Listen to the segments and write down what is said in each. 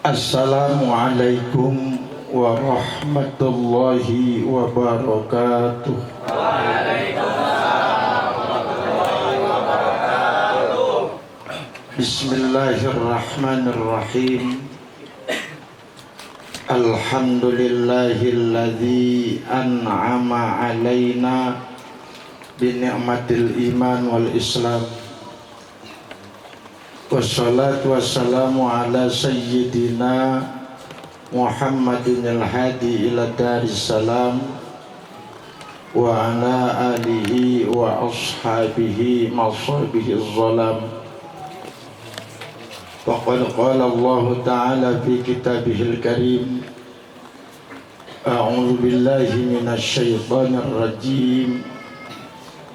Assalamualaikum warahmatullahi wabarakatuh. Bismillahirrahmanirrahim. Alhamdulillahilladzi an'ama alaina bi ni'matil iman wal islam. Wassalatu wassalamu ala sayyidina Muhammadin al-hadi ila daris salam wa ala alihi wa ashabihi mashabihi zalam. Faqad qala Allah ta'ala fi kitabihil karim, a'udzu billahi minasy syaithanir rajim.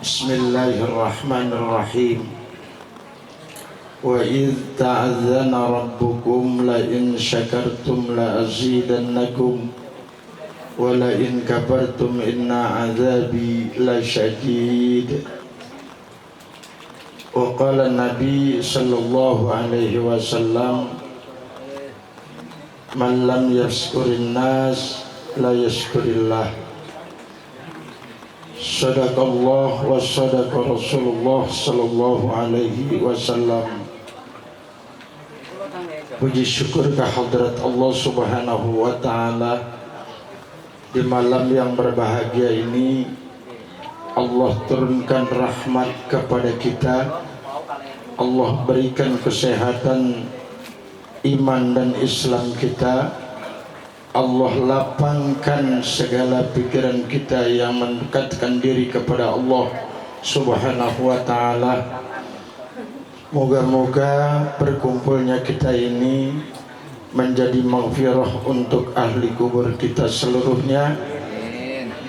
Bismillahirrahmanirrahim. Wa idh ta'adzana rabbukum la in syakartum la azidannakum wa la in kafartum inna azabi la syadid. Wa qala Nabi sallallahu alaihi wasallam, man lam yashkurin nas la yashkurillah. Sadaqallah wa sadaqa Rasulullah sallallahu alaihi wasallam. Puji syukur kehadrat Allah subhanahu wa ta'ala. Di malam yang berbahagia ini Allah turunkan rahmat kepada kita. Allah berikan kesehatan iman dan Islam kita. Allah lapangkan segala pikiran kita yang mendekatkan diri kepada Allah subhanahu wa ta'ala. Moga-moga berkumpulnya kita ini menjadi maghfirah untuk ahli kubur kita seluruhnya,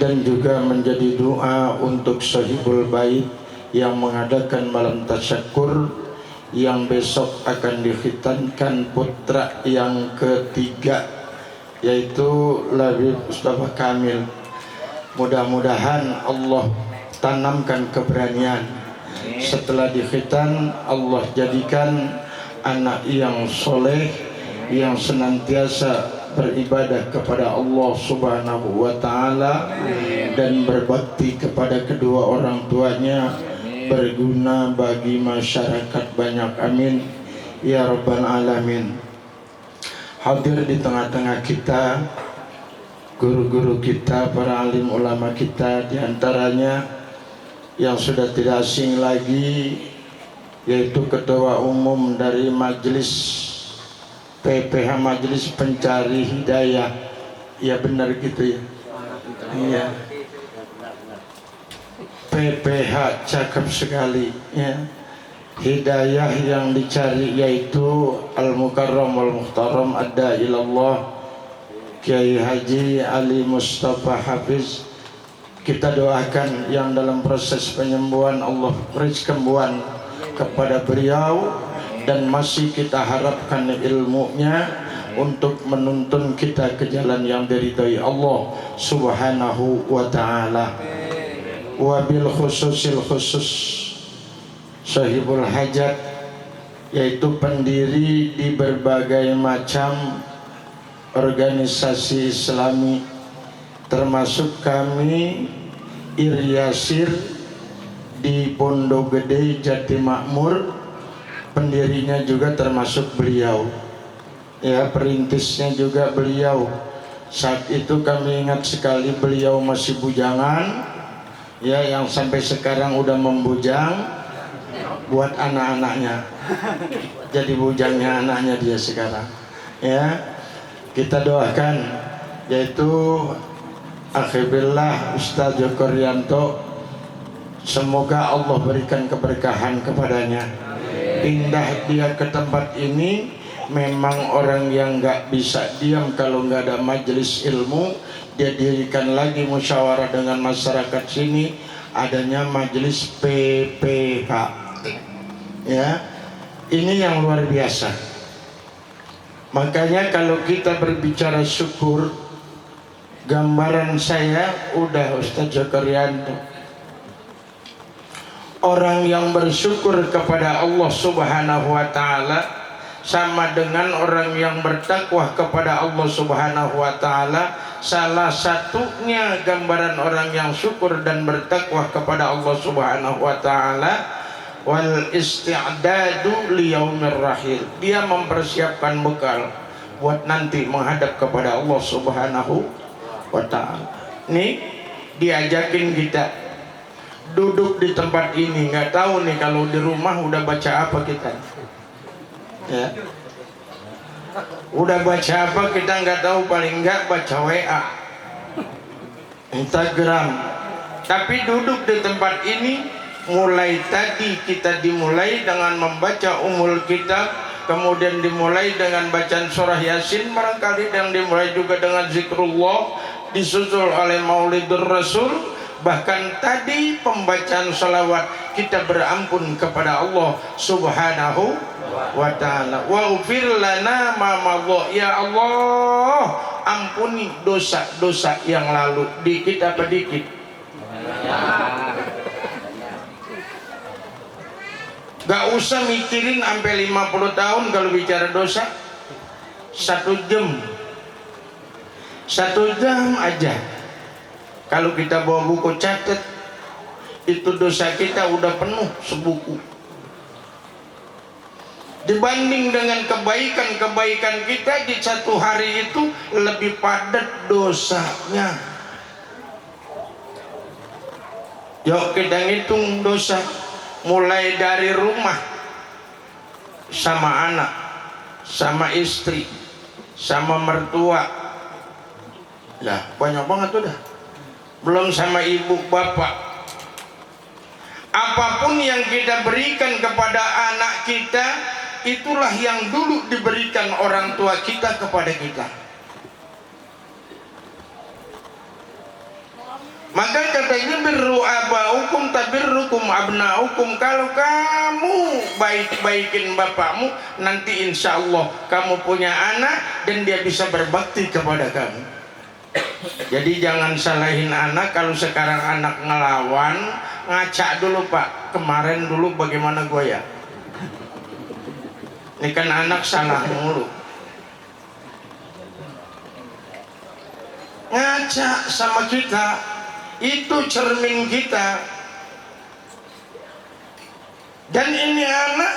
dan juga menjadi doa untuk sahibul bait yang mengadakan malam tasyakur, yang besok akan dikhitankan putra yang ketiga, yaitu Labib Mustafa Kamil. Mudah-mudahan Allah tanamkan keberanian. Setelah dikhitan, Allah jadikan anak yang soleh, yang senantiasa beribadah kepada Allah subhanahu wa ta'ala dan berbakti kepada kedua orang tuanya, berguna bagi masyarakat banyak. Amin ya rabbal alamin. Hadir di tengah-tengah kita guru-guru kita, para alim ulama kita, diantaranya yang sudah tidak asing lagi, yaitu Ketua Umum dari Majelis PPH, Majelis Pencari Hidayah. Ya benar gitu ya. Iya. PPH cakep sekali ya. Hidayah yang dicari yaitu Al-Mukarram Wal-Muhtaram Adda ilallah Kiai Haji Ali Mustafa Hafiz. Kita doakan yang dalam proses penyembuhan, Allah beri kesembuhan kepada beliau, dan masih kita harapkan ilmunya untuk menuntun kita ke jalan yang diridhai Allah subhanahu wa ta'ala. Wabil khususil khusus sahibul hajat, yaitu pendiri di berbagai macam organisasi Islami, termasuk kami Iryasir di Pondok Gede Jati Makmur. Pendirinya juga termasuk beliau ya, perintisnya juga beliau. Saat itu kami ingat sekali beliau masih bujangan ya, yang sampai sekarang udah membujang buat anak-anaknya, jadi bujangnya anaknya dia sekarang ya. Kita doakan yaitu Akhibillah Ustaz Joko Rianto, semoga Allah berikan keberkahan kepadanya. Pindah dia ke tempat ini, memang orang yang gak bisa diam kalau gak ada majelis ilmu. Dia dirikan lagi musyawarah dengan masyarakat sini, adanya majelis PPH ya. Ini yang luar biasa. Makanya kalau kita berbicara syukur, gambaran saya udah Ustaz Joko Rianto. Orang yang bersyukur kepada Allah subhanahu wa ta'ala sama dengan orang yang bertakwa kepada Allah Subhanahu wa taala. Salah satunya gambaran orang yang syukur dan bertakwa kepada Allah Subhanahu wa taala, wal isti'dadu li yaumir rahil. Dia mempersiapkan bekal buat nanti menghadap kepada Allah Subhanahu wa taala. Nih diajakin kita duduk di tempat ini, nggak tahu nih kalau di rumah udah baca apa kita. Ya. Udah baca apa kita nggak tahu, paling nggak baca WA, Instagram. Tapi duduk di tempat ini, mulai tadi kita dimulai dengan membaca Ummul Kitab, kemudian dimulai dengan bacaan surah Yasin, barangkali yang dimulai juga dengan zikrullah, disusul oleh Maulidur Rasul. Bahkan tadi pembacaan salawat, kita berampun kepada Allah Subhanahu wa ta'ala. Waghfir lana ma madha, ya Allah ampuni dosa-dosa yang lalu. Dikit apa dikit? Gak usah mikirin sampai 50 tahun kalau bicara dosa. 1 jam aja kalau kita bawa buku catat, itu dosa kita udah penuh sebuku. Dibanding dengan kebaikan-kebaikan kita di 1 hari itu lebih padat dosanya. Yuk kita ngitung dosa, mulai dari rumah, sama anak, sama istri, sama mertua. Lah banyak banget udah. Belum sama ibu bapak. Apapun yang kita berikan kepada anak kita, itulah yang dulu diberikan orang tua kita kepada kita. Maka katanya birru abaukum tabirrukum abnaukum. Kalau kamu baik-baikin bapakmu, nanti insya Allah kamu punya anak dan dia bisa berbakti kepada kamu. Jadi jangan salahin anak. Kalau sekarang anak ngelawan, ngaca dulu Pak, kemarin dulu bagaimana gue ya. Ini kan anak salah mulu. Ngaca sama kita, itu cermin kita. Dan ini anak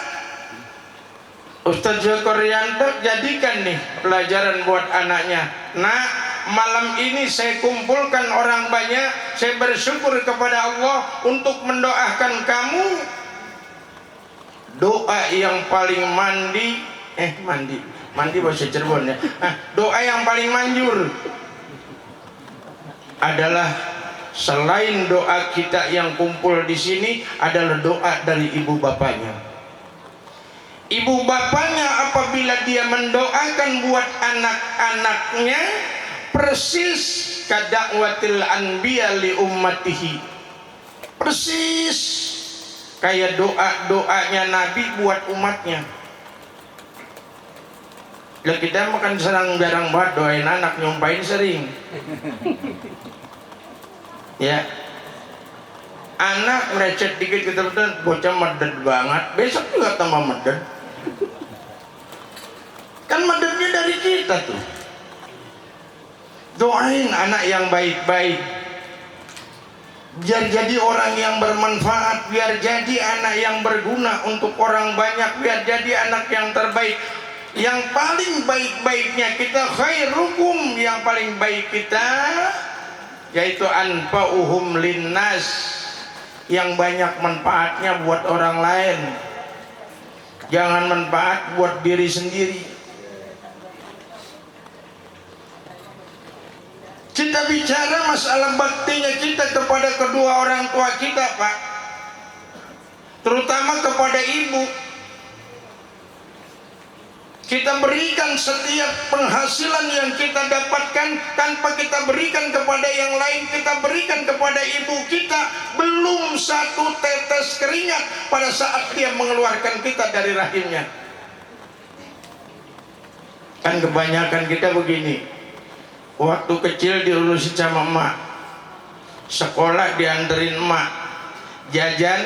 Ustaz Joko Rianto jadikan nih pelajaran buat anaknya. Nak, malam ini saya kumpulkan orang banyak, saya bersyukur kepada Allah untuk mendoakan kamu. Doa yang paling mandi bahasa Cirebon ya. Doa yang paling manjur adalah selain doa kita yang kumpul di sini, adalah doa dari ibu bapaknya. Ibu bapaknya apabila dia mendoakan buat anak-anaknya, persis kadakwatil anbiya li ummatihi, persis kayak doanya Nabi buat umatnya. Lah kita makan jarang banget doain anak, nyumpain sering. Ya, anak merecet dikit kita bocah meded banget, besok juga tambah meded. Kan medednya dari kita tuh. Doain anak yang baik-baik, biar jadi orang yang bermanfaat, biar jadi anak yang berguna untuk orang banyak, biar jadi anak yang terbaik. Yang paling baik-baiknya kita khairukum, yang paling baik kita yaitu anfa'uhum linnas, yang banyak manfaatnya buat orang lain. Jangan manfaat buat diri sendiri. Kita bicara masalah baktinya kita kepada kedua orang tua kita, Pak, terutama kepada ibu. Kita berikan setiap penghasilan yang kita dapatkan, tanpa kita berikan kepada yang lain, kita berikan kepada ibu kita. Belum satu tetes keringat pada saat dia mengeluarkan kita dari rahimnya. Kan kebanyakan kita begini, waktu kecil diurusin sama emak, sekolah dianterin emak, jajan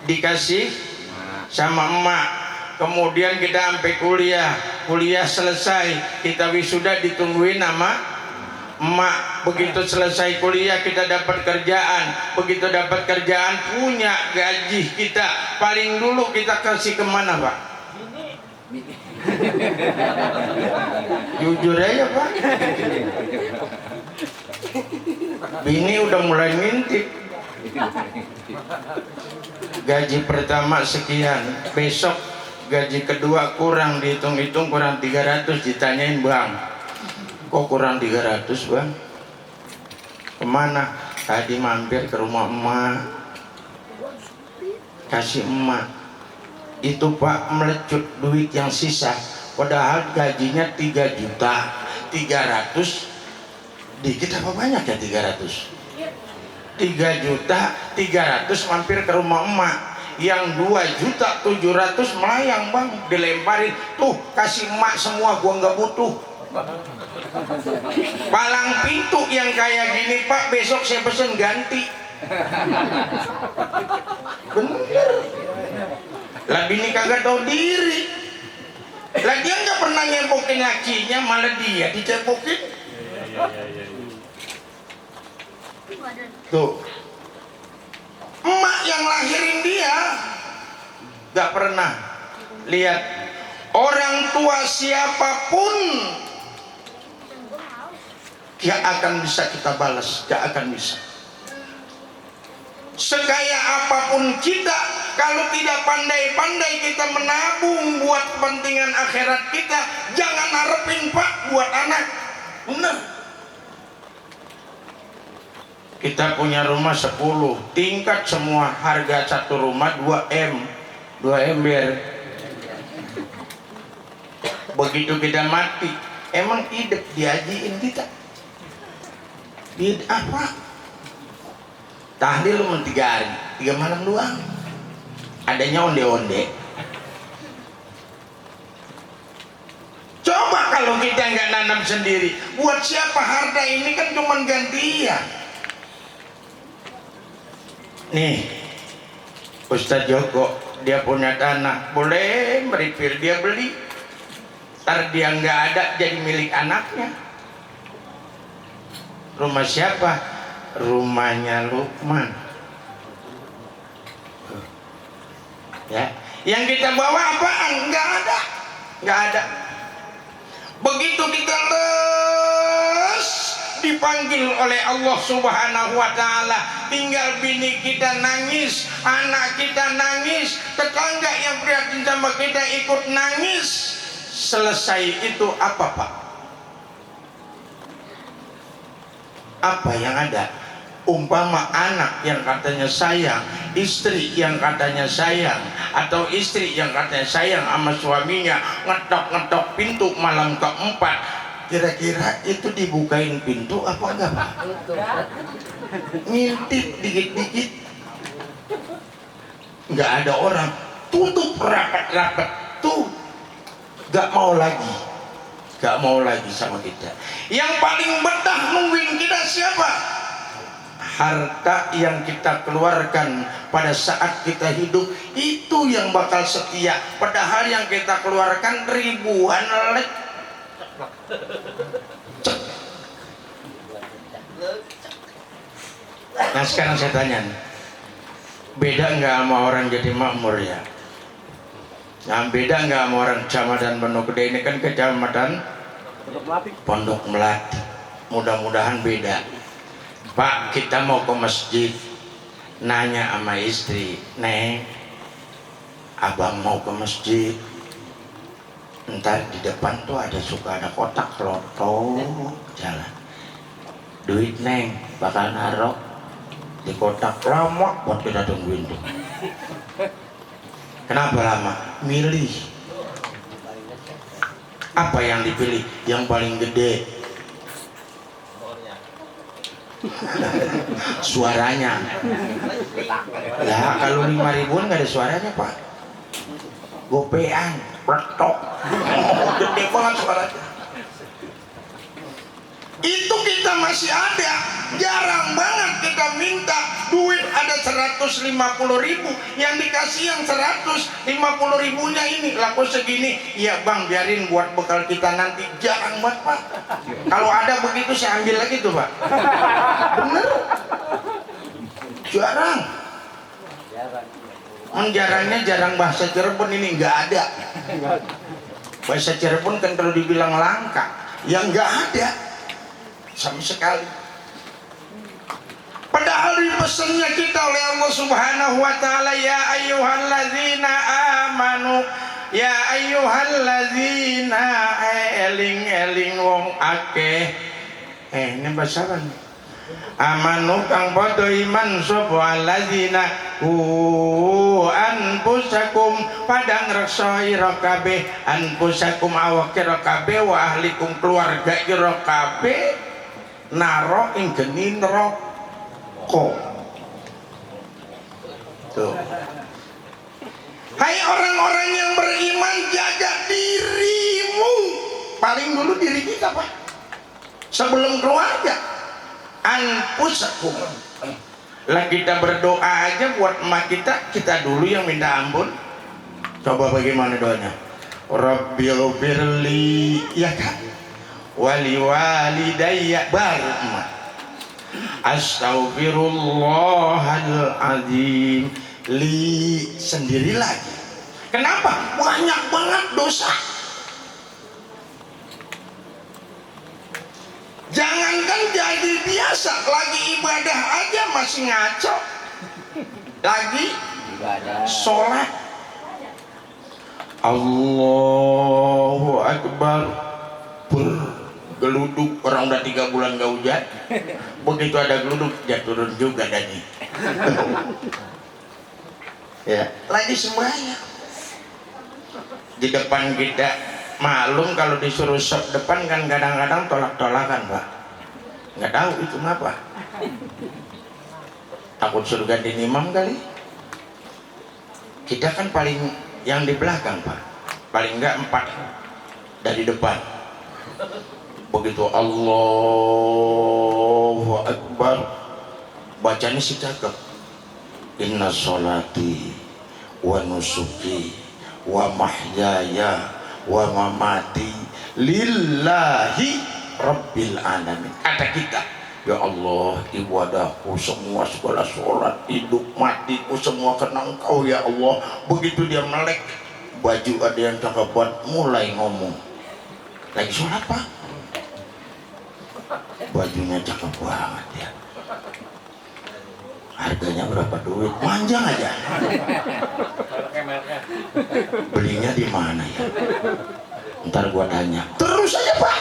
dikasih sama emak, kemudian kita sampai kuliah selesai, kita wisuda ditungguin sama emak. Begitu selesai kuliah kita dapat kerjaan, begitu dapat kerjaan punya gaji kita, paling dulu kita kasih kemana Pak? Jujur aja Pak, bini udah mulai ngintip. Gaji pertama sekian, besok gaji kedua kurang, dihitung-hitung kurang 300, ditanyain bang, kok kurang 300 bang? Kemana? Tadi mampir ke rumah emak, kasih emak. Itu Pak melecut duit yang sisa, padahal gajinya 3.300.000. Dikit apa banyak ya 300? 3.300.000 mampir ke rumah emak. Yang 2.700.000 melayang bang, dilemparin tuh, kasih emak semua, gua nggak butuh. Palang pintu yang kayak gini Pak, besok saya pesen ganti. Bener lah, bini kagak tahu diri. Lah dia nggak pernah nyebokin lakinya, malah dia dicebokin. Tuh, emak yang lahirin dia gak pernah lihat orang tua siapapun gak akan bisa kita balas, gak akan bisa. Sekaya apapun kita, kalau tidak pandai-pandai kita menabung buat kepentingan akhirat kita, jangan harapin Pak buat anak. Bener. Kita punya rumah 10 tingkat semua, harga satu rumah 2 ember. Begitu kita mati, emang hidup diajiin kita? Hidup apa? Tahlil lu 3 hari, 3 malam doang. Adanya onde-onde. Coba kalau kita nggak nanam sendiri, buat siapa harta ini? Kan cuma gantian. Nih, Ustadz Joko, dia punya tanah, boleh meripil, dia beli. Ntar dia nggak ada, jadi milik anaknya. Rumah siapa? Rumahnya Lukman. Ya, yang kita bawa apaan? Nggak ada, nggak ada. Begitu kita dipanggil oleh Allah Subhanahu wa Ta'ala, tinggal bini kita nangis, anak kita nangis, tetangga yang prihatin sama kita ikut nangis. Selesai itu apa Pak? Apa yang ada? Umpama anak yang katanya sayang, istri yang katanya sayang, atau istri yang katanya sayang sama suaminya, ngetok-ngetok pintu malam keempat, kira-kira itu dibukain pintu apa enggak Pak? Ngintip dikit-dikit, nggak ada orang, tutup rapat-rapat, tuh nggak mau lagi, nggak mau lagi sama kita. Yang paling betah nungguin kita siapa? Harta yang kita keluarkan pada saat kita hidup, itu yang bakal setia. Padahal yang kita keluarkan ribuan lek. Nah sekarang saya tanya, beda nggak sama orang jadi makmur ya? Nah beda nggak sama orang kecamatan Pondok Gede? Ini kan kecamatan Pondok Melati. Mudah-mudahan beda. Pak, kita mau ke masjid, nanya sama istri, Neng, abang mau ke masjid, ntar di depan tuh suka ada kotak loto jalan, duit Neng bakal naruh di kotak. Lama buat kita tungguin tuh. Kenapa lama? Milih. Apa yang dipilih? Yang paling gede suaranya. Lah kalau 5.000-an nggak ada suaranya Pak, gopean, pletok, gede banget suaranya. Itu kita masih ada. Jarang banget kita minta duit ada 150.000, yang dikasih yang 150.000-nya ini laku segini. Ya bang, biarin buat bekal kita nanti. Jarang banget pak. Kalau ada begitu saya ambil lagi tuh pak. Bener, jarang. Jarangnya jarang. Bahasa Cirebon ini nggak ada. Bahasa Cirebon kan kalau dibilang langka, ya nggak ada sama sekali. Padahal dipesannya kita oleh Allah Subhanahu wa taala, ya ayyuhalladzina amanu, ya ayyuhalladzina, eling-eling wong akeh. Ini bahasa apa nih? Amanu kang padha iman sapa alladzina anfusakum padang reksa ira kabeh, anfusakum awak ira kabeh, wa ahlikum keluarga ira kabeh naro ing geni neraka. Tuh. Hai orang-orang yang beriman, jaga dirimu. Paling dulu diri kita pak, sebelum keluarga. Anfusakum. Lah kita berdoa aja buat emak kita, kita dulu yang minta ampun. Coba bagaimana doanya? Rabbighfirli, ya kan? Wali walidayya, baru emak. Astaghfirullahaladzim, li sendiri lagi. Kenapa? Banyak banget dosa. Jangankan jadi biasa, lagi ibadah aja masih ngaco. Lagi sholat, Allahu Akbar, geluduk, orang udah 3 bulan gak hujan, begitu ada geluduk dia turun juga tadi. Ya, lagi semuanya di depan kita. Maklum kalau disuruh sop depan kan kadang-kadang tolak-tolakan pak, nggak tahu itu ngapa, takut surga dinimam kali. Kita kan paling yang di belakang pak, paling nggak 4 dari depan. Begitu Allahu Akbar, bacanya sih cakep. Inna sholati wa nusuki wa mahyaya wa mamati lillahi rabbil alamin. Kata kita, ya Allah, ibadahku semua, segala sholat, hidup matiku semua kena Engkau ya Allah. Begitu dia melek, baju ada yang cakep buat, mulai ngomong. Lagi sholat pak, bajunya cakep banget ya. Harganya berapa duit? Panjang aja. Belinya di mana ya? Ntar gua tanya. Terus aja pak.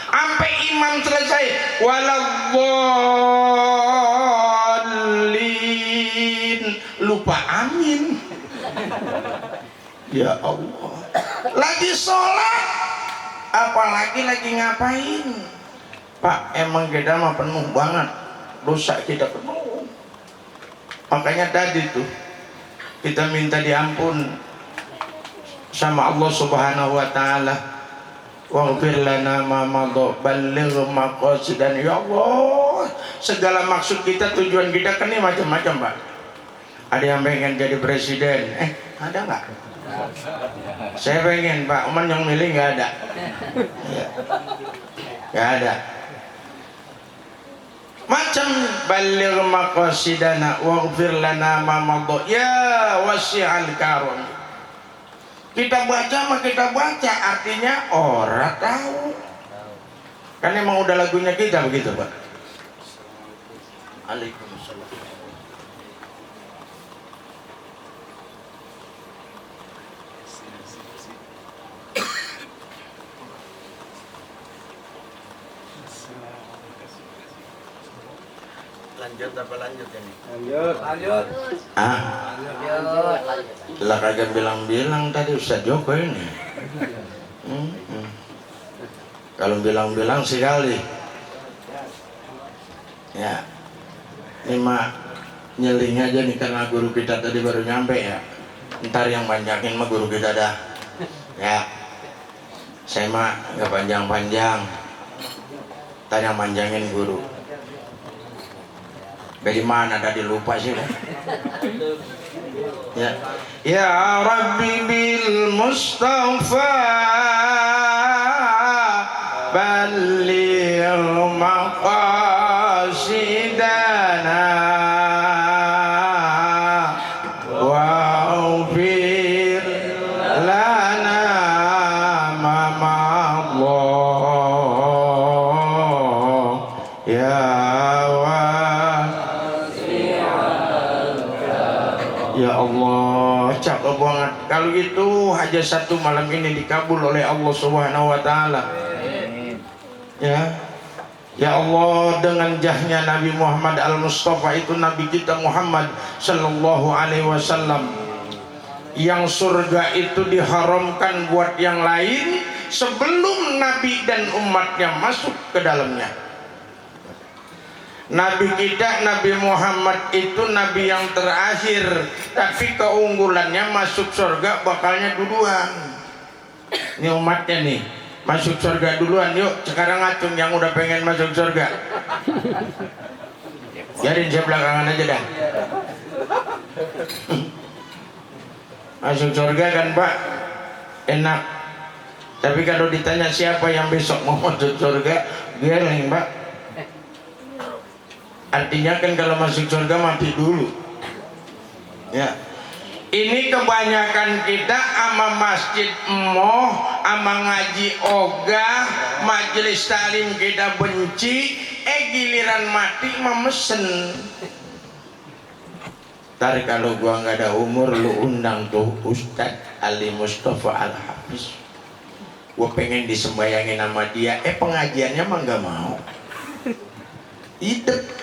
Sampai imam selesai. Waladdallin. Lupa amin. Ya Allah. Lagi sholat, apalagi lagi ngapain? Pak, emang kita mah penuh banget. Dosa kita penuh. Makanya tadi tuh kita minta diampun sama Allah Subhanahu wa taala. Waghfir lana ma madha balligh maqasidan. Ya Allah, segala maksud kita, tujuan kita kan ini macam-macam pak. Ada yang pengen jadi presiden, ada nggak? Saya pengen pak, Oman yang milih nggak ada. Ya. Nggak ada. Macam baligh maqasidana waghfir lana ma madha ya wasi'al karam. Kita baca artinya orang tahu. Kan emang udah lagunya kita begitu pak. Waalaikumsalam. Lanjut apa lanjut ini? Lanjut. Lanjut. Lah kagak bilang-bilang tadi Ustaz Joko ini. Kalau bilang-bilang sekali. Ya. Ini mah nyeling aja nih karena guru kita tadi baru nyampe ya. Ntar yang banyakin mah guru kita dah. Ya. Saya mah nggak panjang-panjang. Tanya manjangin guru. Dari mana tadi lupa sih? Ya. Ya Rabbi bil Mustafa balligh maqasidana wa'fir lana ma Allah ya ya Allah, cakep banget. Kalau gitu hajat satu malam ini dikabul oleh Allah Subhanahu wa taala. Ya. Ya Allah, dengan jahnya Nabi Muhammad Al-Mustafa itu Nabi kita Muhammad sallallahu alaihi wasallam, yang surga itu diharamkan buat yang lain sebelum Nabi dan umatnya masuk ke dalamnya. Nabi kita Nabi Muhammad itu Nabi yang terakhir, tapi keunggulannya masuk surga bakalnya duluan. Ini umatnya nih masuk surga duluan. Yuk sekarang acung yang udah pengen masuk surga. Biarin saya belakangan aja dah. Masuk surga kan Pak enak, tapi kalau ditanya siapa yang besok mau masuk surga, geleng Pak. Artinya kan kalau masuk surga mati dulu. Ya. Ini kebanyakan kita ama masjid emoh, ama ngaji ogah, majelis talim kita benci, giliran mati memesen. Ntar kalau gua nggak ada umur, lu undang tuh Ustadz Ali Mustafa Al-Hafiz. Gua pengen disembayangin sama dia, pengajiannya mah nggak mau. Hidup.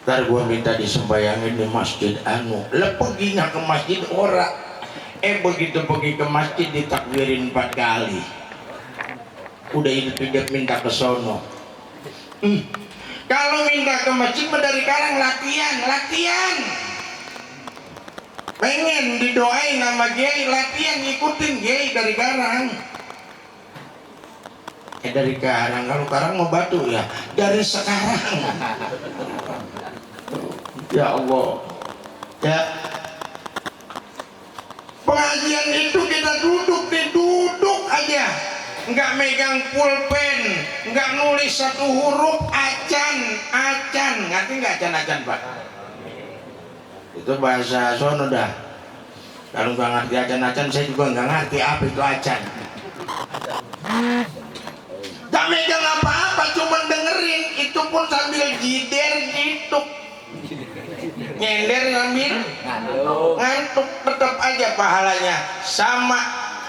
Ntar gua minta disembayangin di masjid anu. Lah perginya ke masjid ora. Begitu pergi ke masjid ditakbirin 4 kali. Udah hidup minta ke sono. Kalau minta ke masjid mah dari sekarang latihan. Pengen didoain sama Kiai, latihan ngikutin Kiai dari sekarang. Dari sekarang, kalau sekarang mau batu ya dari sekarang. Ya Allah. Ya. Pengajian itu kita duduk aja, nggak megang pulpen, nggak nulis satu huruf, acan, ngerti nggak acan Pak? Itu bahasa sono dah. Kalau nggak ngerti acan, saya juga nggak ngerti apa itu acan. Gak megang apa-apa, cuma dengerin, itu pun sambil jider gitu. Nyender ngambil ngantuk, tetap aja pahalanya sama,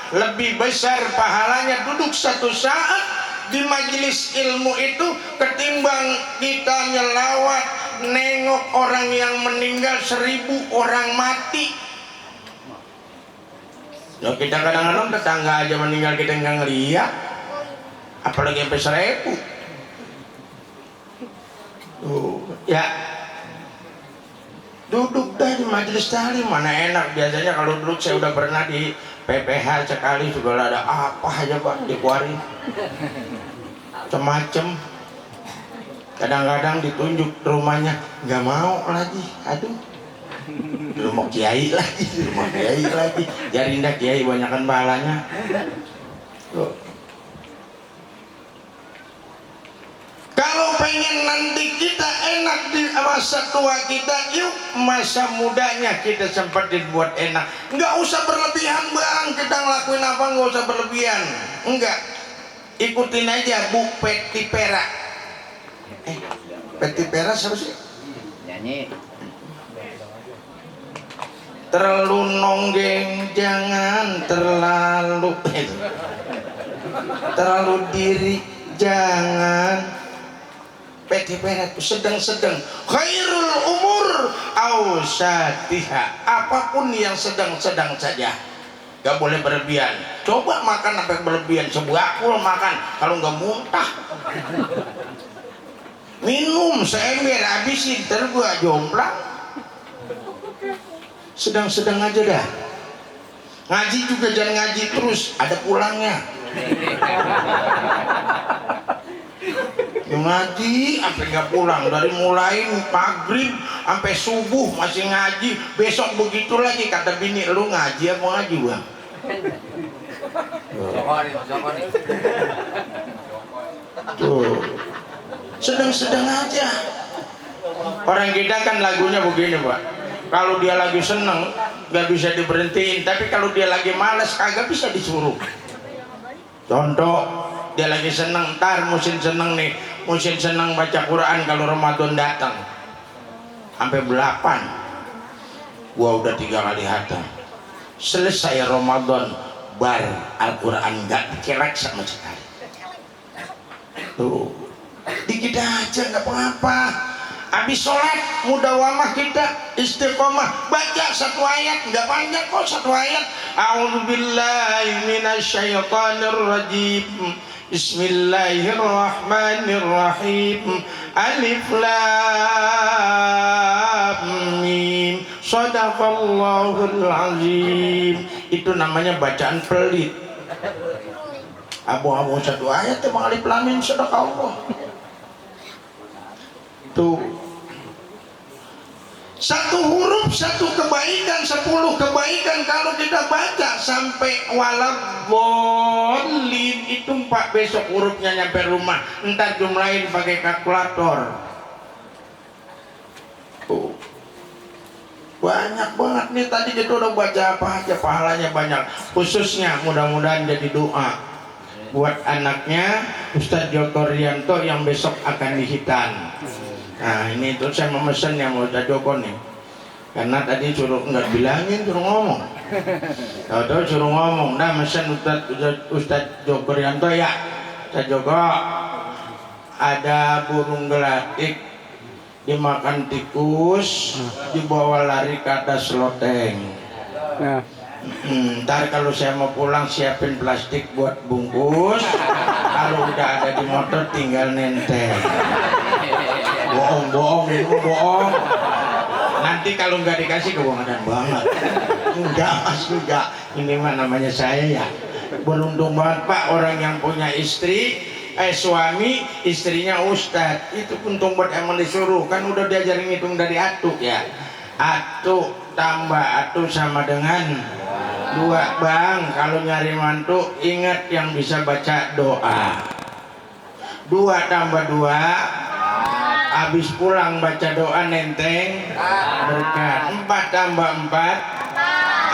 lebih besar pahalanya duduk 1 saat di majelis ilmu itu ketimbang kita nyelawat nengok orang yang meninggal 1000 orang mati. Loh, kita kadang-kadang tetangga aja meninggal kita nggak ngeliat, apalagi sampai 1000. Ya duduk dah di majelis taklim, mana enak. Biasanya kalau duduk saya udah pernah di PPH sekali juga ada apa aja Pak dikeluarin macem-macem. Kadang-kadang ditunjuk rumahnya nggak mau lagi, aduh rumah kiai lagi, jadi indah kiai banyakan pahalanya. Kalau pengen nanti kita enak di masa tua kita, yuk masa mudanya kita sempetin buat enak. Nggak usah berlebihan Bang, kita ngelakuin apa nggak usah berlebihan. Enggak, ikutin aja Bu Peti Pera. Peti Pera siapa sih? Nyanyi. Terlalu nonggeng jangan terlalu diri jangan. Peti Pera itu sedang-sedang. Khairul umur awsatiha, apapun yang sedang-sedang saja, gak boleh berlebihan. Coba makan sampai berlebihan, sebakul makan, kalau nggak muntah. Minum seember habisin, tergua jomplang. Sedang-sedang aja dah. Ngaji juga jangan ngaji terus, ada pulangnya. Yang ngaji sampai nggak pulang, dari mulai maghrib sampai subuh masih ngaji, besok begitu lagi. Kata bini, lu ngaji apa ngaji bang? Tuh, sedang-sedang aja. Orang kita kan lagunya begini pak, kalau dia lagi seneng nggak bisa diberhentiin, tapi kalau dia lagi males kagak bisa disuruh. Contoh, dia lagi seneng, ntar musim seneng nih, musim seneng baca Quran kalau Ramadan datang sampai 8, gua udah 3 kali hatam. Selesai Ramadan bar Al-Quran nggak dikerek sama sekali. Tuh, dikit aja nggak apa-apa. Habis sholat mudawamah kita istiqomah baca 1 ayat, nggak panjang kok 1 ayat. A'udzubillahi minasyaitonirrajim. Bismillahirrahmanirrahim. Alif lam mim. Shadaqallahul azim. Itu namanya bacaan pelit. Abu-abu 1 ayat emang alif lam mim sadaqallah. Tuh, 1 huruf 1 kebaikan, 10 kebaikan kalau kita baca sampai waladhdallin. Itu Pak, besok hurufnya nyampe rumah entar jumlahin pakai kalkulator. Tuh, banyak banget nih tadi kita udah baca apa aja, pahalanya banyak. Khususnya mudah-mudahan jadi doa buat anaknya Ustadz Joko Rianto yang besok akan dihitan. Nah ini tuh saya memesan yang mau Ustadz Joko nih, karena tadi suruh nggak bilangin, suruh ngomong. Tahu-tahu suruh ngomong. Nah mesen Ustadz Joko Rianto ya, Ustadz Joko, ada burung gelatik dimakan tikus, dibawa lari ke atas loteng. Ntar kalau saya mau pulang siapin plastik buat bungkus. Kalau udah ada di motor tinggal nenteng. Bohong itu bohong. Nanti kalau nggak dikasih kebohongan banget. Enggak mas, enggak. Ini mah namanya saya ya. Beruntung banget Pak, orang yang punya suami istrinya ustadz. Itu untung buat emang disuruh. Kan udah diajarin hitung dari atuk ya. Atuk tambah atuk sama dengan 2 bang. Kalau nyari mantu ingat yang bisa baca doa. 2 tambah 2, habis pulang baca doa nenteng berkat. 4 tambah 4,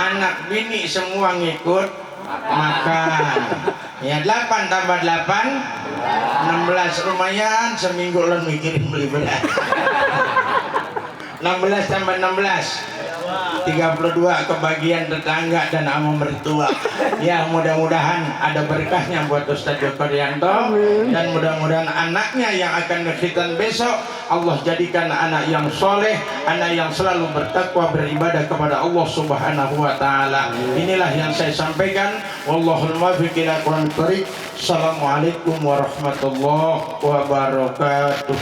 anak bini semua ngikut makan. Ya 8 tambah 8, 16. Lumayan seminggu lo mikirin beli beras. 16 tambah 16, 32 kebagian tetangga dan sama mertua. Ya mudah-mudahan ada berkahnya buat Ustadz Joko Rianto, dan mudah-mudahan anaknya yang akan berkhitan besok Allah jadikan anak yang soleh, anak yang selalu bertakwa beribadah kepada Allah Subhanahu wa taala. Inilah yang saya sampaikan. Wallahul muwaffiq ila aqwamit thoriq. Assalamualaikum warahmatullahi wabarakatuh.